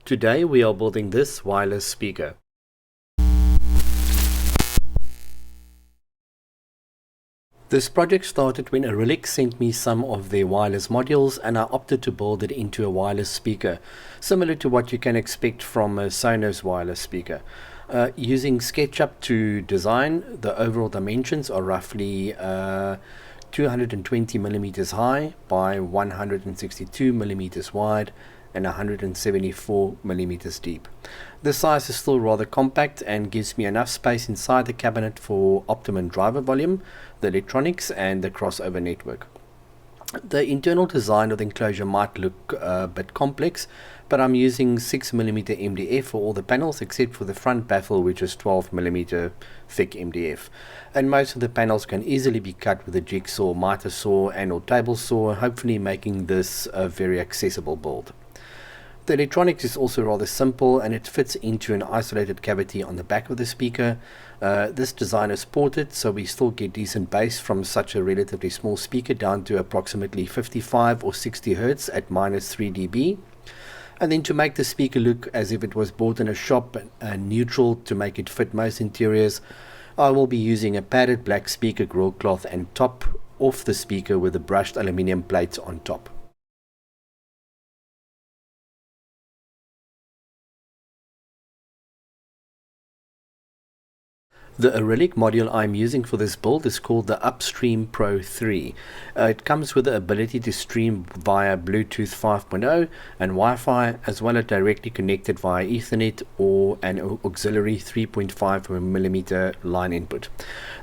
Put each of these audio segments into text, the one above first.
Today we are building this wireless speaker. This project started when Arylic sent me some of their wireless modules and I opted to build it into a wireless speaker, similar to what you can expect from a Sonos wireless speaker. Using SketchUp to design, the overall dimensions are roughly 220 millimeters high by 162 millimeters wide and 174 millimeters deep. The size is still rather compact and gives me enough space inside the cabinet for optimum driver volume, the electronics and the crossover network. The internal design of the enclosure might look a bit complex, but I'm using 6mm MDF for all the panels except for the front baffle, which is 12mm thick MDF. And most of the panels can easily be cut with a jigsaw, miter saw and or table saw, hopefully making this a very accessible build. The electronics is also rather simple and it fits into an isolated cavity on the back of the speaker. This design is ported, so we still get decent bass from such a relatively small speaker down to approximately 55 or 60 Hz at -3 dB. And then to make the speaker look as if it was bought in a shop and neutral to make it fit most interiors, I will be using a padded black speaker grill cloth and top off the speaker with a brushed aluminium plate on top. The Arylic module I'm using for this build is called the Upstream Pro 3. It comes with the ability to stream via Bluetooth 5.0 and Wi-Fi, as well as directly connected via Ethernet or an auxiliary 3.5mm line input.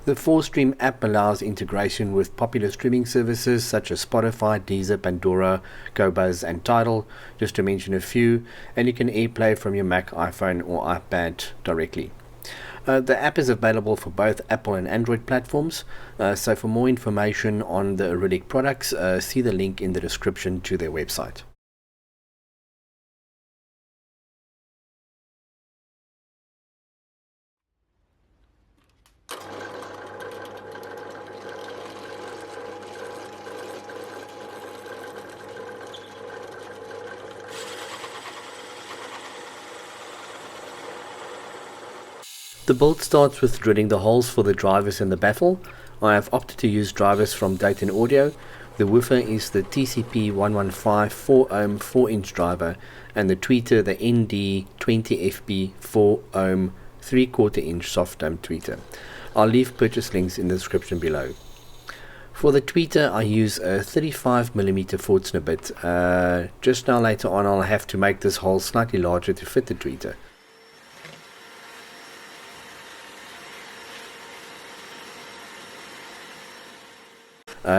The 4Stream app allows integration with popular streaming services such as Spotify, Deezer, Pandora, Qobuz and Tidal, just to mention a few, and you can AirPlay from your Mac, iPhone or iPad directly. The app is available for both Apple and Android platforms, so for more information on the Arylic products, see the link in the description to their website. The build starts with drilling the holes for the drivers in the baffle. I have opted to use drivers from Dayton Audio. The woofer is the TCP115 4-ohm 4-inch driver and the tweeter the ND20FB 4-ohm 3/4 inch soft dome tweeter. I'll leave purchase links in the description below. For the tweeter I use a 35mm Forstner bit. Just now later on I'll have to make this hole slightly larger to fit the tweeter.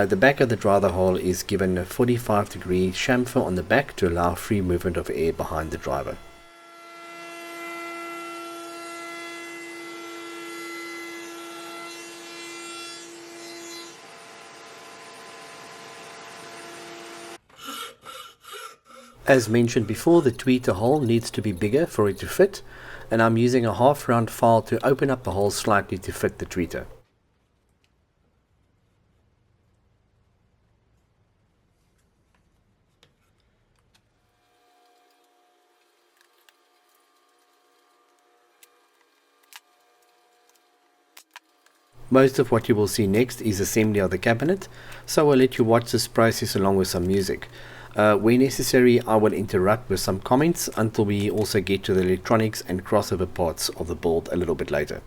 The back of the driver hole is given a 45-degree chamfer on the back to allow free movement of air behind the driver. As mentioned before, the tweeter hole needs to be bigger for it to fit, and I'm using a half-round file to open up the hole slightly to fit the tweeter. Most of what you will see next is assembly of the cabinet, so I'll let you watch this process along with some music. Where necessary, I will interrupt with some comments until we also get to the electronics and crossover parts of the build a little bit later.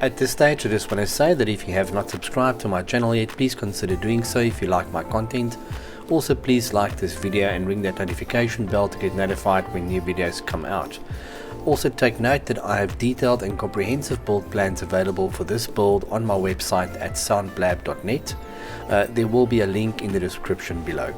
At this stage, I just want to say that if you have not subscribed to my channel yet, please consider doing so if you like my content. Also, please like this video and ring that notification bell to get notified when new videos come out. Also, take note that I have detailed and comprehensive build plans available for this build on my website at soundblab.net. There will be a link in the description below.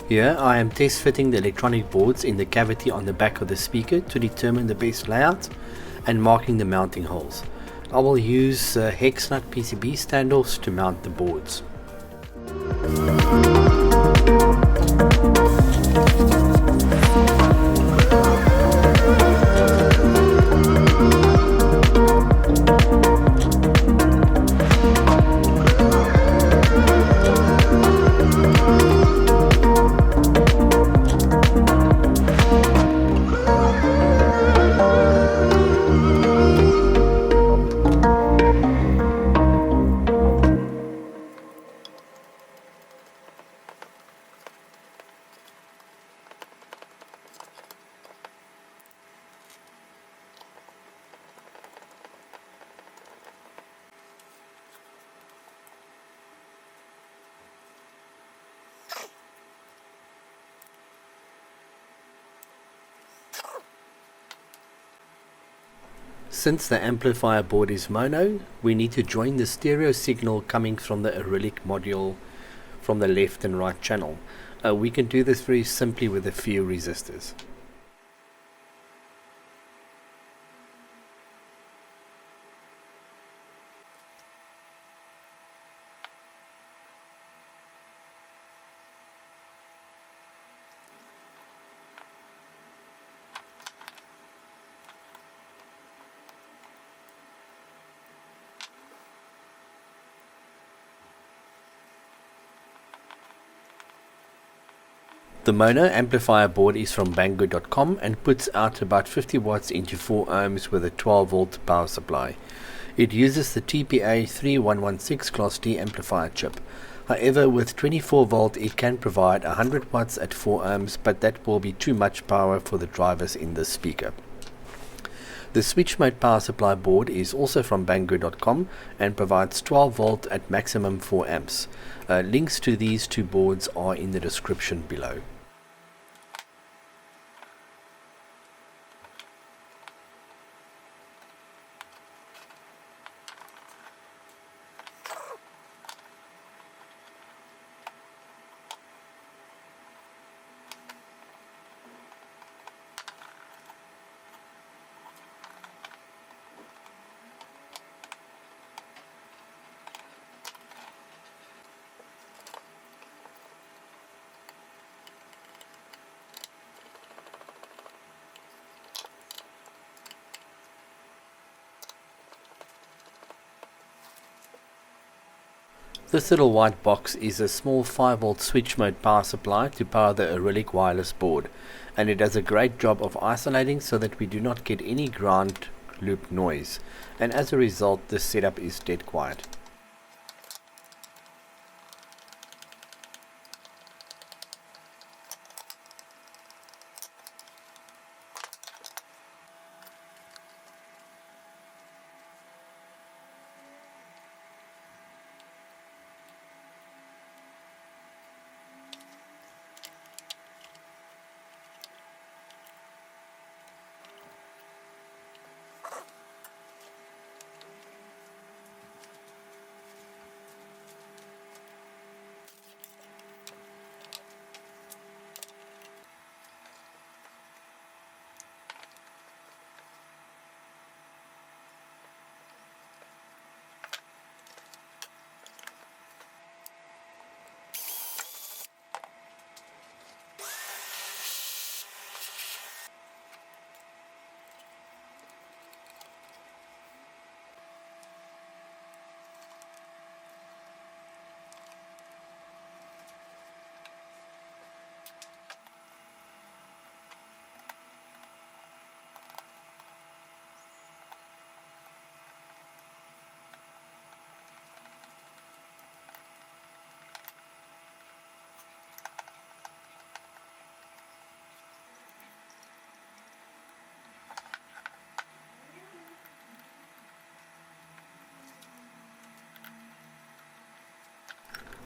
Here I am test fitting the electronic boards in the cavity on the back of the speaker to determine the best layout and marking the mounting holes. I will use hex nut PCB standoffs to mount the boards. Since the amplifier board is mono, we need to join the stereo signal coming from the Arylic module from the left and right channel. We can do this very simply with a few resistors. The mono amplifier board is from banggood.com and puts out about 50 watts into 4 ohms with a 12 volt power supply. It uses the TPA 3116 Class D amplifier chip. However, with 24 volt it can provide 100 watts at 4 ohms, but that will be too much power for the drivers in this speaker. The switch mode power supply board is also from banggood.com and provides 12 volt at maximum 4 amps. Links to these two boards are in the description below. This little white box is a small 5 volt switch mode power supply to power the Arylic wireless board, and it does a great job of isolating so that we do not get any ground loop noise, and as a result this setup is dead quiet.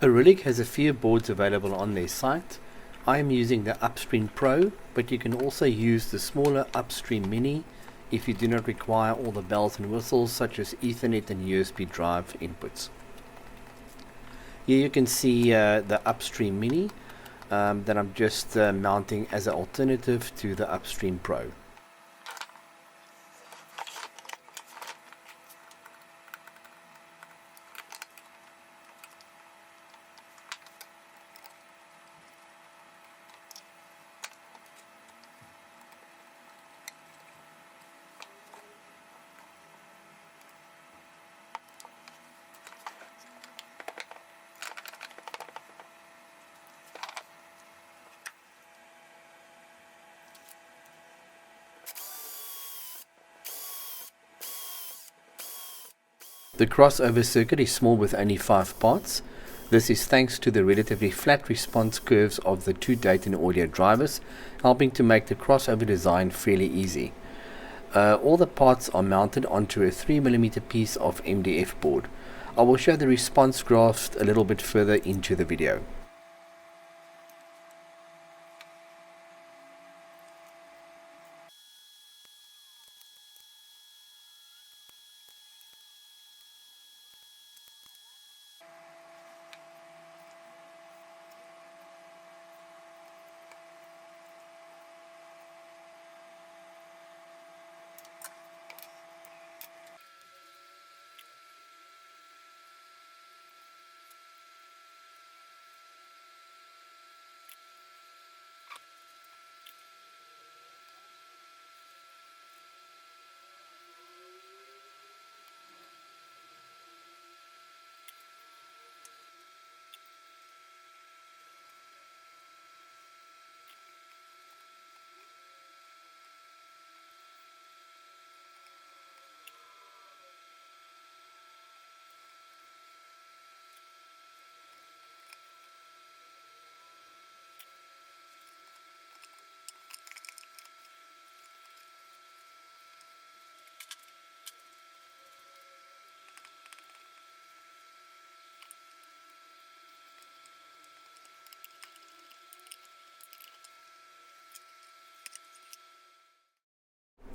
Arylic has a few boards available on their site. I am using the Upstream Pro, but you can also use the smaller Upstream Mini if you do not require all the bells and whistles such as Ethernet and USB drive inputs. Here you can see the Upstream Mini that I'm just mounting as an alternative to the Upstream Pro. The crossover circuit is small with only 5 parts. This is thanks to the relatively flat response curves of the two Dayton audio drivers, helping to make the crossover design fairly easy. All the parts are mounted onto a 3mm piece of MDF board. I will show the response graphs a little bit further into the video.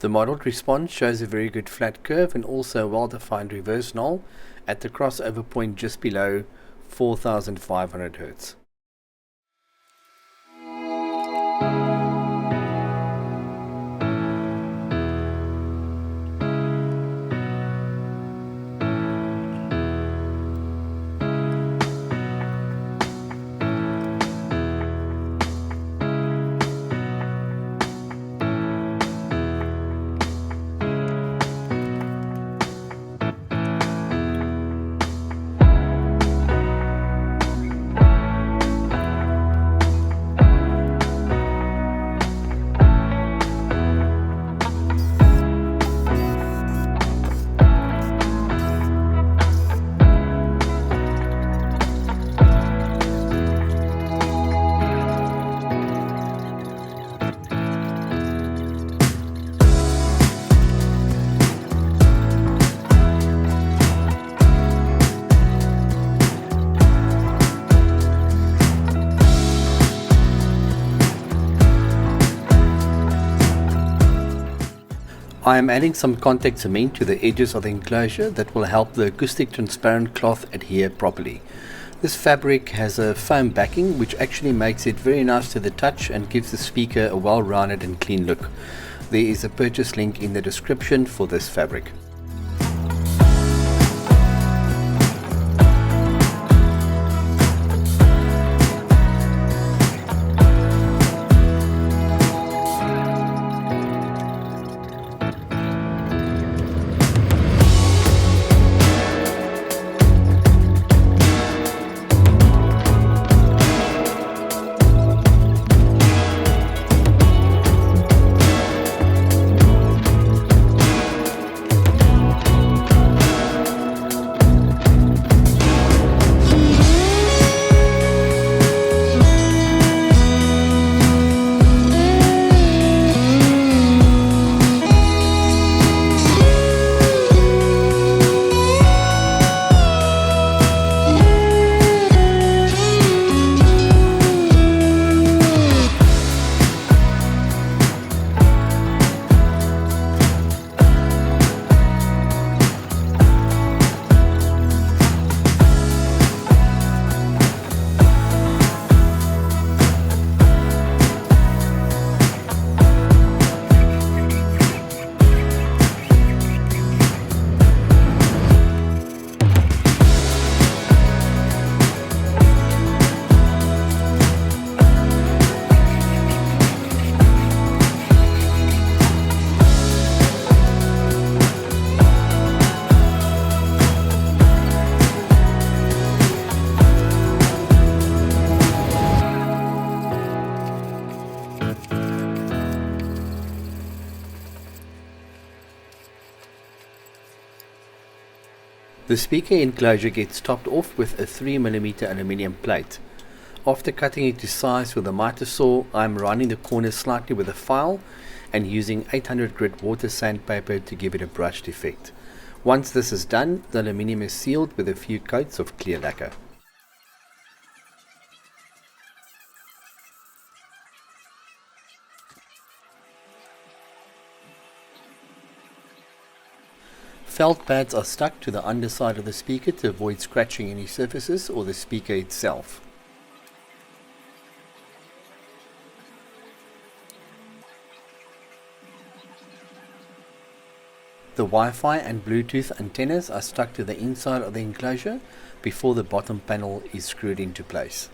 The modeled response shows a very good flat curve and also a well-defined reverse null at the crossover point just below 4500 Hz. I am adding some contact cement to the edges of the enclosure that will help the acoustic transparent cloth adhere properly. This fabric has a foam backing which actually makes it very nice to the touch and gives the speaker a well-rounded and clean look. There is a purchase link in the description for this fabric. The speaker enclosure gets topped off with a 3mm aluminium plate. After cutting it to size with a miter saw, I am rounding the corners slightly with a file and using 800 grit water sandpaper to give it a brushed effect. Once this is done, the aluminium is sealed with a few coats of clear lacquer. Felt pads are stuck to the underside of the speaker to avoid scratching any surfaces or the speaker itself. The Wi-Fi and Bluetooth antennas are stuck to the inside of the enclosure before the bottom panel is screwed into place.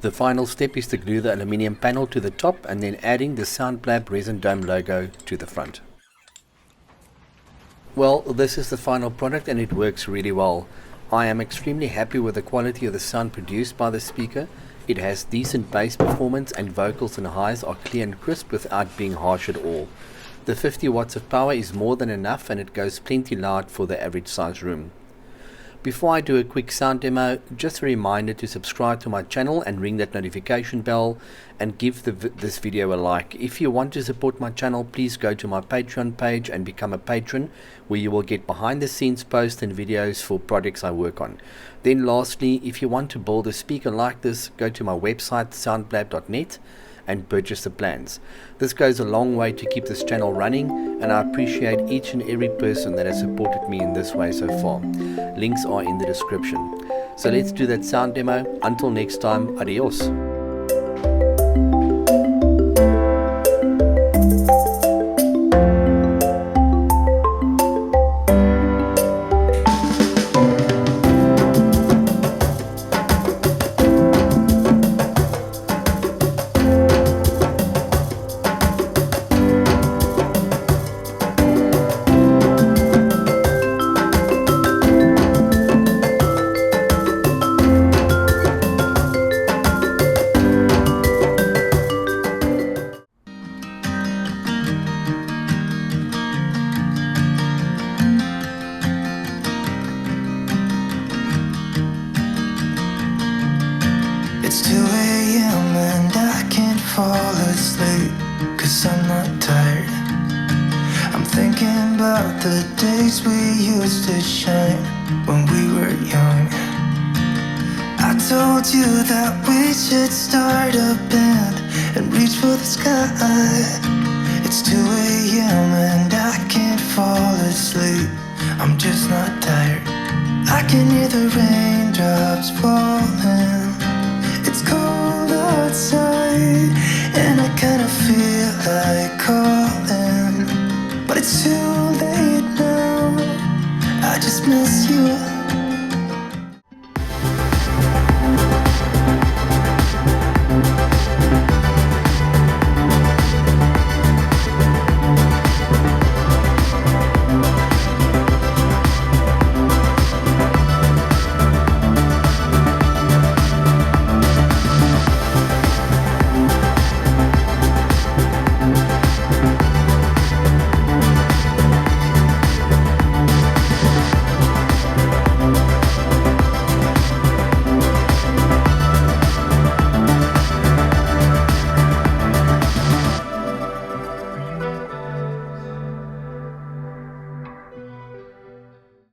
The final step is to glue the aluminium panel to the top and then adding the SoundBlab resin dome logo to the front. Well, this is the final product and it works really well. I am extremely happy with the quality of the sound produced by the speaker. It has decent bass performance and vocals and highs are clear and crisp without being harsh at all. The 50 watts of power is more than enough and it goes plenty loud for the average size room. Before I do a quick sound demo, just a reminder to subscribe to my channel and ring that notification bell and give this video a like. If you want to support my channel, please go to my Patreon page and become a patron, where you will get behind the scenes posts and videos for projects I work on. Then lastly, if you want to build a speaker like this, go to my website soundblab.net and purchase the plans. This goes a long way to keep this channel running, and I appreciate each and every person that has supported me in this way so far. Links are in the description. So let's do that sound demo. Until next time, adios. It's 2 a.m. and I can't fall asleep, 'cause I'm not tired. I'm thinking about the days we used to shine when we were young. I told you that we should start a band and reach for the sky. It's 2 a.m. and I can't fall asleep, I'm just not tired. I can hear the raindrops falling. It's cold outside and I kinda feel like calling, but it's too late now. I just miss you.